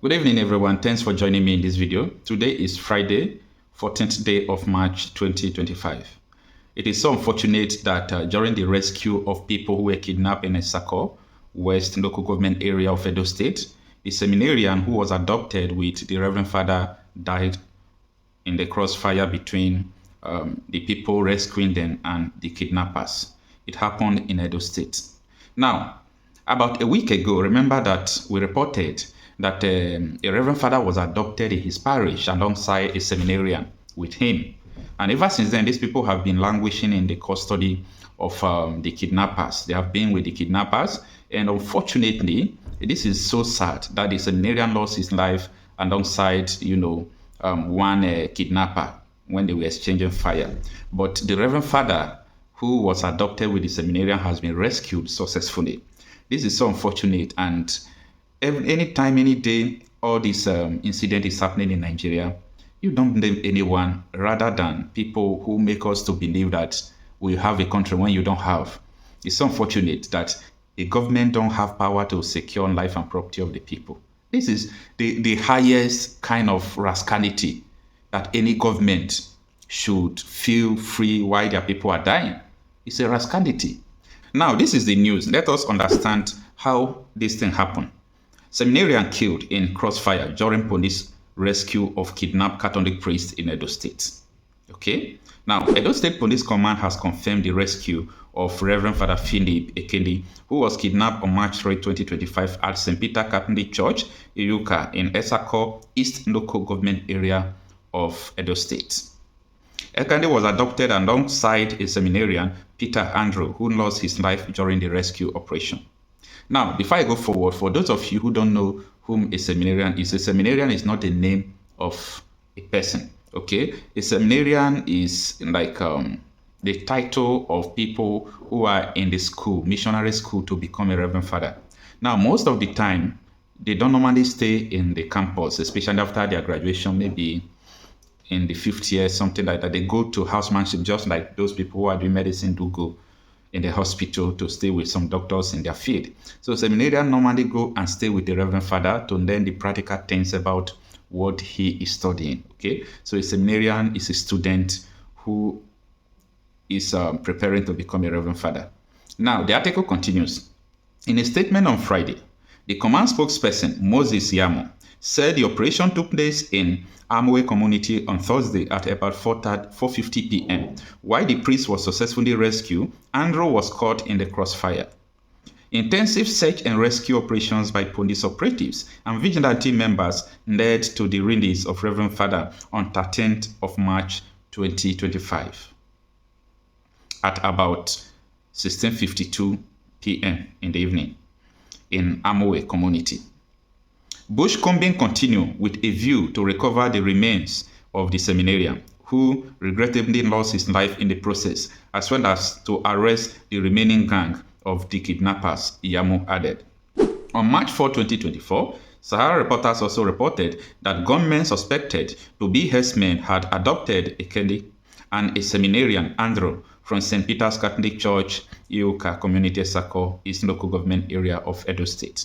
Good evening, everyone. Thanks for joining me in this video. Today is Friday, 14th day of March 2025. It is so unfortunate that during the rescue of people who were kidnapped in Esako, West local government area of Edo State, the seminarian who was adopted with the Reverend Father died in the crossfire between the people rescuing them and the kidnappers. It happened in Edo State. Now, about a week ago, remember that we reported that a Reverend Father was adopted in his parish alongside a seminarian with him. And ever since then, these people have been languishing in the custody of the kidnappers. They have been with the kidnappers. And unfortunately, this is so sad that the seminarian lost his life alongside, one kidnapper when they were exchanging fire. But the Reverend Father who was adopted with the seminarian has been rescued successfully. This is so unfortunate, and anytime, any day, all this incident is happening in Nigeria, you don't blame anyone rather than people who make us to believe that we have a country when you don't have. It's so unfortunate that the government don't have power to secure life and property of the people. This is the highest kind of rascality that any government should feel free while their people are dying. It's a rascality. Now, this is the news. Let us understand how this thing happened. Seminarian killed in Crossfire during police rescue of kidnapped Catholic priest in Edo State. Okay. Now, Edo State Police Command has confirmed the rescue of Reverend Father Philip Ekeli, who was kidnapped on March 3, 2025 at St. Peter Catholic Church, Iruka, in Esako East local government area of Edo State. Ekeli was adopted alongside a seminarian, Peter Andrew, who lost his life during the rescue operation. Now, before I go forward, for those of you who don't know whom a seminarian is not the name of a person, okay? A seminarian is like the title of people who are in the school, missionary school, to become a Reverend Father. Now, most of the time, they don't normally stay in the campus, especially after their graduation, maybe in the 5th year, something like that. They go to housemanship, just like those people who are doing medicine do go in the hospital to stay with some doctors in their field. So seminarians normally go and stay with the Reverend Father to learn the practical things about what he is studying. Okay, so a seminarian is a student who is preparing to become a Reverend Father. Now, the article continues. In a statement on Friday, the command spokesperson, Moses Yamo, said the operation took place in Amowe community on Thursday at about 4:50 p.m. While the priest was successfully rescued, Andrew was caught in the crossfire. Intensive search and rescue operations by police operatives and vigilante members led to the release of Reverend Father on 13th of March 2025 at about 16:52 p.m. in the evening in Amowe community. Bush combing continued with a view to recover the remains of the seminarian, who regrettably lost his life in the process, as well as to arrest the remaining gang of the kidnappers, Yamo added. On March 4, 2024, Sahara reporters also reported that gunmen suspected to be herdsmen had adopted Ekeli and a seminarian, Andrew, from St. Peter's Catholic Church, Iuka Community Sako, East local government area of Edo State.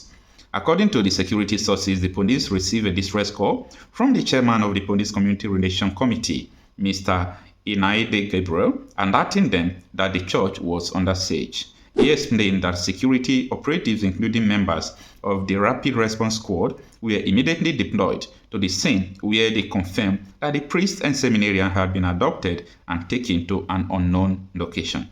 According to the security sources, the police received a distress call from the chairman of the Police Community Relations Committee, Mr. Inaide Gabriel, alerting them that the church was under siege. He explained that security operatives, including members of the Rapid Response Squad, were immediately deployed to the scene, where they confirmed that the priest and seminarian had been adopted and taken to an unknown location.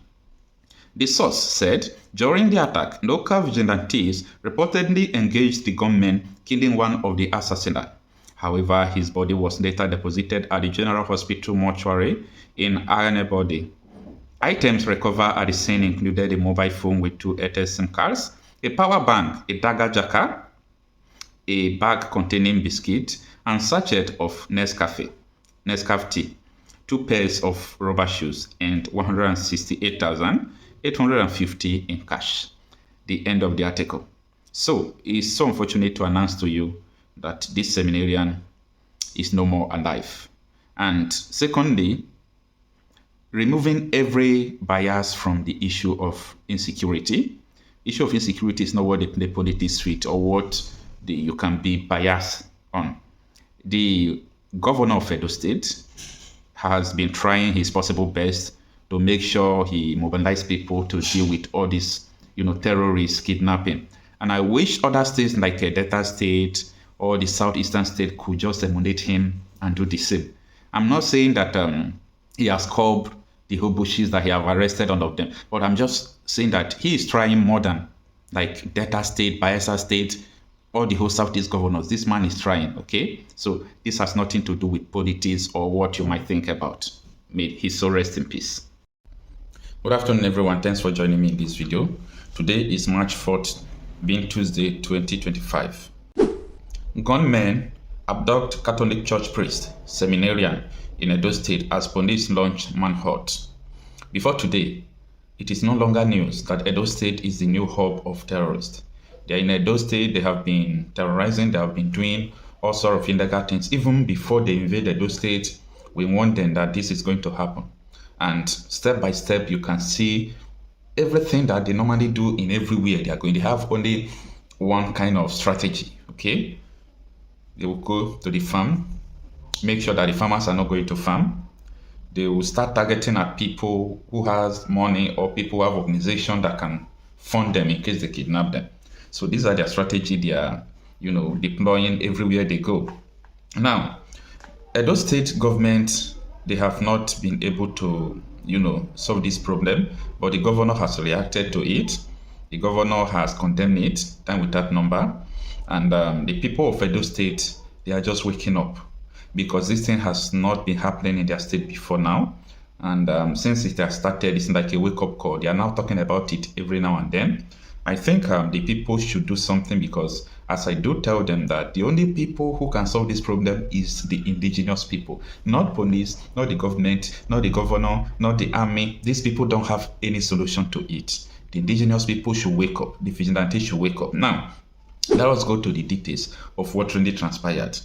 The source said during the attack, local vigilantes reportedly engaged the gunmen, killing one of the assassins. However, his body was later deposited at the General Hospital mortuary in Ayanebode. Items recovered at the scene included a mobile phone with 2 Airtel SIM cards, a power bank, a dagger jacket, a bag containing biscuit, and sachet of Nescafe tea, 2 pairs of rubber shoes, and 168,850 in cash. The end of the article. So it's so unfortunate to announce to you that this seminarian is no more alive. And secondly, removing every bias from the issue of insecurity. Issue of insecurity is not what the politics suite or what you can be biased on. The governor of Edo State has been trying his possible best to make sure he mobilizes people to deal with all this, terrorist kidnapping. And I wish other states like Delta State or the southeastern state could just emulate him and do the same. I'm not saying that he has curbed the Hobushes, that he have arrested all of them, but I'm just saying that he is trying more than like Delta State, Bayelsa State, all the whole Southeast governors. This man is trying, okay? So this has nothing to do with politics or what you might think about. May his soul rest in peace. Good afternoon, everyone. Thanks for joining me in this video. Today is March 4th, being Tuesday, 2025. Gunmen abduct Catholic Church priest, Seminarian, in Edo State as police launch manhunt. Before today, it is no longer news that Edo State is the new hub of terrorists. They are in Edo State, they have been terrorizing, they have been doing all sorts of illegal things. Even before they invade Edo State, we warned them that this is going to happen. And step by step, you can see everything that they normally do in everywhere they are going. They have only one kind of strategy, okay? They will go to the farm, make sure that the farmers are not going to farm. They will start targeting at people who has money or people who have organization that can fund them in case they kidnap them. So these are their strategy they are, deploying everywhere they go. Now, Edo State government, they have not been able to, solve this problem, but the governor has reacted to it. The governor has condemned it, time without number. And the people of Edo State, they are just waking up because this thing has not been happening in their state before now. And since it has started, it's like a wake-up call. They are now talking about it every now and then. I think the people should do something because, as I do tell them, that the only people who can solve this problem is the indigenous people. Not police, not the government, not the governor, not the army. These people don't have any solution to it. The indigenous people should wake up. The vigilantes should wake up. Now, let us go to the details of what really transpired.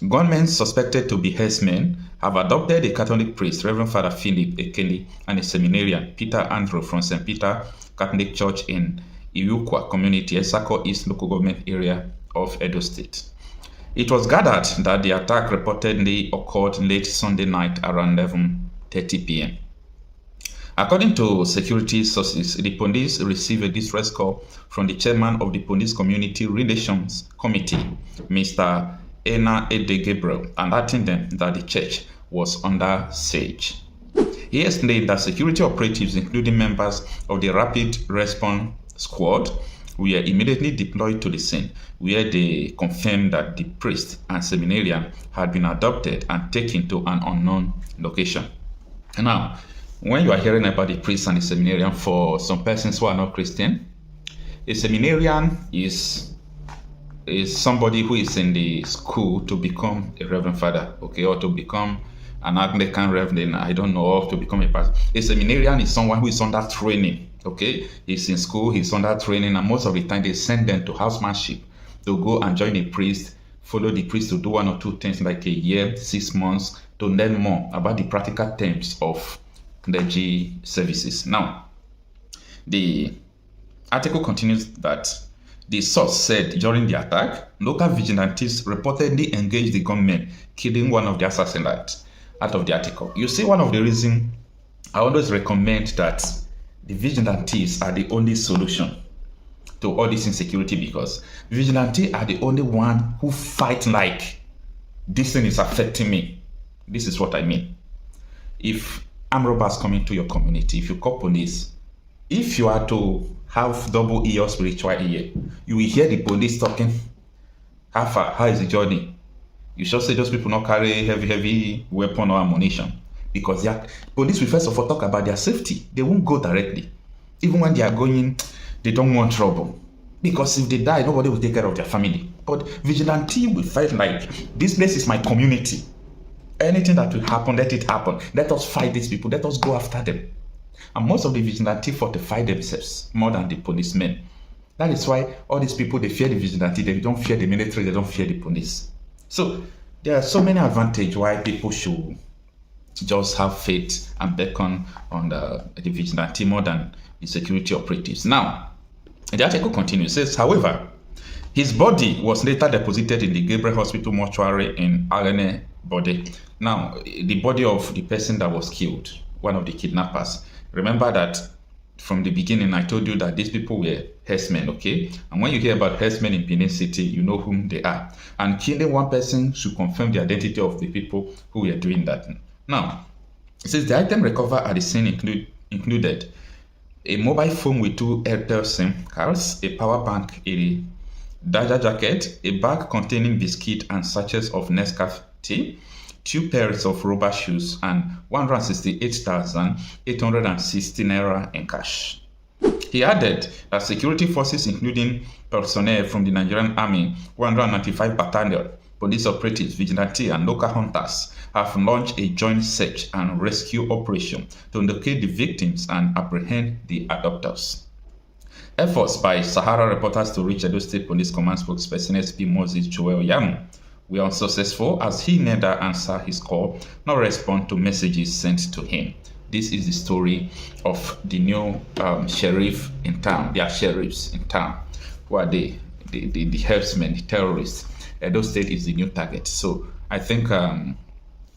Gunmen suspected to be herdsmen have adopted a Catholic priest, Reverend Father Philip Ekene, and a seminarian, Peter Andrew, from St. Peter Catholic Church in Iwukwa Community, Esako East Local Government Area of Edo State. It was gathered that the attack reportedly occurred late Sunday night around 11:30 p.m. According to security sources, the police received a distress call from the chairman of the Police Community Relations Committee, Mr. Ena Ede Gabriel, alerting them that the church was under siege. He explained that security operatives, including members of the Rapid Response Squad, were immediately deployed to the scene, where they confirmed that the priest and seminarian had been abducted and taken to an unknown location. Now, when you are hearing about the priest and the seminarian, for some persons who are not Christian, a seminarian is somebody who is in the school to become a reverend father, okay, or to become an Anglican reverend, I don't know, or to become a pastor. A seminarian is someone who is under training, okay? He's in school, he's under training, and most of the time they send them to housemanship to go and join a priest, follow the priest to do one or two things like a year, 6 months, to learn more about the practical terms of clergy services. Now, the article continues that the source said during the attack, local vigilantes reportedly engaged the gunmen, killing one of the assassins. Out of the article, you see, one of the reasons I always recommend that the vigilantes are the only solution to all this insecurity, because vigilantes are the only one who fight like this thing is affecting me. This is what I mean. If armed robbers come into your community, if you call police, if you are to have double ear or spiritual ear, you will hear the police talking. How far? How is the journey? You should say those people not carry heavy weapon or ammunition, because police will first of all talk about their safety. They won't go directly. Even when they are going, they don't want trouble, because if they die, nobody will take care of their family. But vigilante will fight like, this place is my community. Anything that will happen, let it happen. Let us fight these people. Let us go after them. And most of the vigilante fortify themselves more than the policemen. That is why all these people, they fear the vigilante. They don't fear the military. They don't fear the police. So there are so many advantages why people should just have faith and beckon on the vigilante more than the security operatives. Now, the article continues, says, however, His body was later deposited in the Gabriel Hospital mortuary in Arene Bode. Now, the body of the person that was killed, one of the kidnappers. Remember that from the beginning, I told you that these people were herdsmen, okay? And when you hear about herdsmen in Benin City, you know whom they are. And killing one person should confirm the identity of the people who were doing that. Now, it says the item recovered at the scene included a mobile phone with 2 Airtel SIM cards, a power bank, a Daja jacket, a bag containing biscuit and sachets of Nescafe tea, 2 pairs of rubber shoes, and 168,860 naira in cash. He added that security forces, including personnel from the Nigerian Army, 195 Battalion, police operatives, vigilante, and local hunters, have launched a joint search and rescue operation to locate the victims and apprehend the abductors. Efforts by Sahara reporters to reach Edo State Police Command spokesperson SP Moses Joel Yamu were unsuccessful as he neither answered his call nor respond to messages sent to him. This is the story of the new sheriff in town. They are sheriffs in town. Who are they? The herdsmen, the terrorists. Edo State is the new target. So I think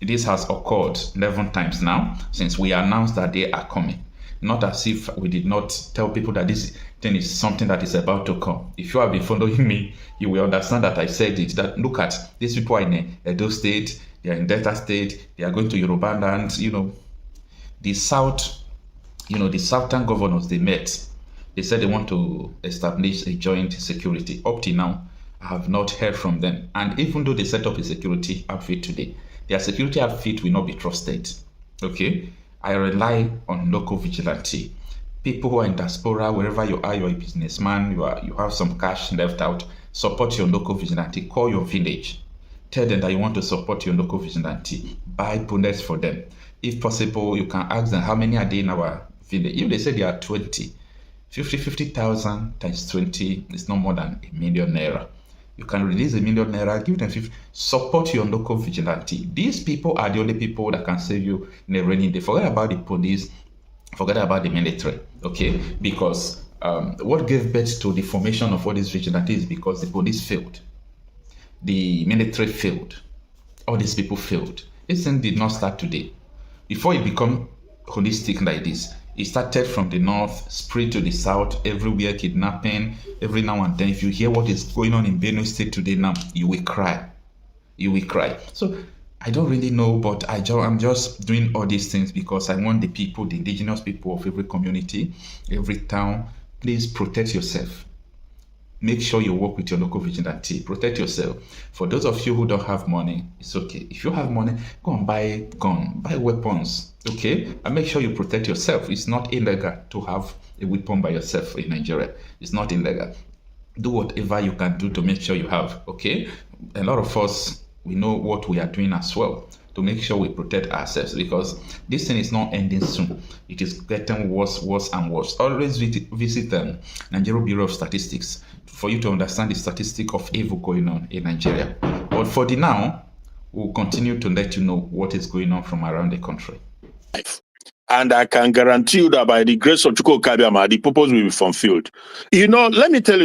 this has occurred 11 times now since we announced that they are coming. Not as if we did not tell people that this thing is something that is about to come. If you have been following me, you will understand that I said it. That look at these people are in Edo State, they are in Delta State, they are going to Yoruba land. You know, the South, the Southern governors they met. They said they want to establish a joint security. Up till now, I have not heard from them. And even though they set up a security outfit today, their security outfit will not be trusted. Okay. I rely on local vigilante. People who are in diaspora, wherever you are, you're a businessman, you have some cash left out, support your local vigilante. Call your village. Tell them that you want to support your local vigilante. Buy bonnets for them. If possible, you can ask them how many are they in our village. If they say they are 20, 50,000 times 20 is no more than ₦1 million. You can release ₦1 million, give them 50. Support your local vigilante. These people are the only people that can save you in a rainy day. Forget about the police, forget about the military, okay? Because what gave birth to the formation of all these vigilantes is because the police failed, the military failed, all these people failed. This thing did not start today. Before it become holistic like this, it started from the north, spread to the south, everywhere kidnapping, every now and then. If you hear what is going on in Benue State today now, you will cry. You will cry. So I don't really know, but I'm just doing all these things because I want the people, the indigenous people of every community, every town, please protect yourself. Make sure you work with your local vigilante. Protect yourself. For those of you who don't have money, it's okay. If you have money, go and buy gun, buy weapons, okay? And make sure you protect yourself. It's not illegal to have a weapon by yourself in Nigeria. It's not illegal. Do whatever you can do to make sure you have, okay? A lot of us, we know what we are doing as well to make sure we protect ourselves because this thing is not ending soon. It is getting worse and worse. Always visit the Nigeria Bureau of Statistics for you to understand the statistic of evil going on in Nigeria. But for the now, we'll continue to let you know what is going on from around the country. And I can guarantee you that by the grace of Chukwu Kabiama, the purpose will be fulfilled. Let me tell you